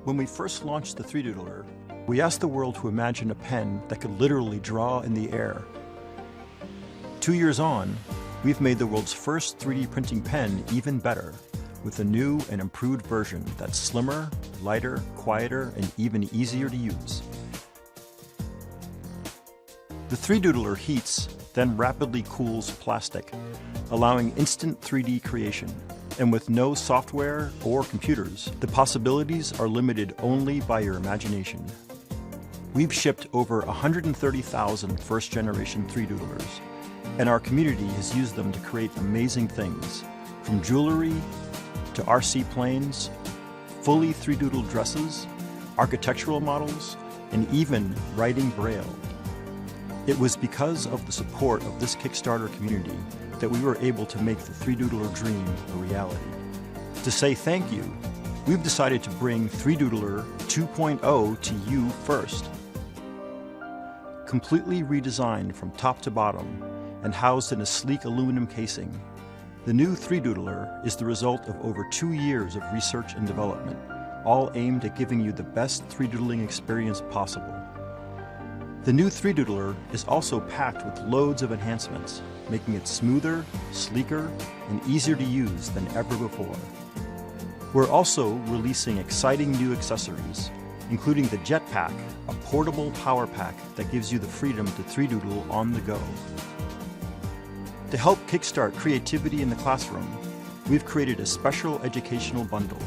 When we first launched the 3Doodler, we asked the world to imagine a pen that could literally draw in the air. 2 years on, we've made the world's first 3D printing pen even better, with a new and improved version that's slimmer, lighter, quieter, and even easier to use. The 3Doodler heats, then rapidly cools plastic, allowing instant 3D creation. And with no software or computers, the possibilities are limited only by your imagination. We've shipped over 130,000 first-generation 3Doodlers, and our community has used them to create amazing things, from jewelry to RC planes, fully 3Doodled dresses, architectural models, and even writing Braille. It was because of the support of this Kickstarter community that we were able to make the 3Doodler dream a reality. To say thank you, we've decided to bring 3Doodler 2.0 to you first. Completely redesigned from top to bottom and housed in a sleek aluminum casing, the new 3Doodler is the result of over 2 years of research and development, all aimed at giving you the best 3Doodling experience possible. The new 3Doodler is also packed with loads of enhancements, making it smoother, sleeker, and easier to use than ever before. We're also releasing exciting new accessories, including the Jetpack, a portable power pack that gives you the freedom to 3Doodle on the go. To help kickstart creativity in the classroom, we've created a special educational bundle,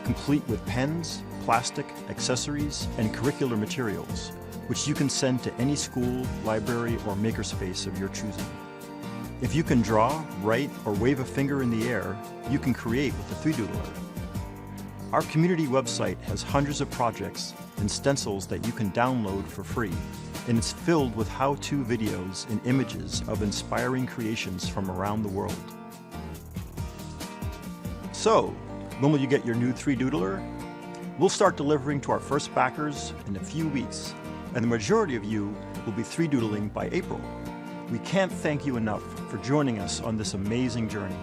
complete with pens, plastic, accessories, and curricular materials, which you can send to any school, library, or makerspace of your choosing. If you can draw, write, or wave a finger in the air, you can create with the 3Doodler. Our community website has hundreds of projects and stencils that you can download for free, and it's filled with how-to videos and images of inspiring creations from around the world. So, when will you get your new 3Doodler? We'll start delivering to our first backers in a few weeks, and the majority of you will be 3Doodling by April. We can't thank you enough for joining us on this amazing journey.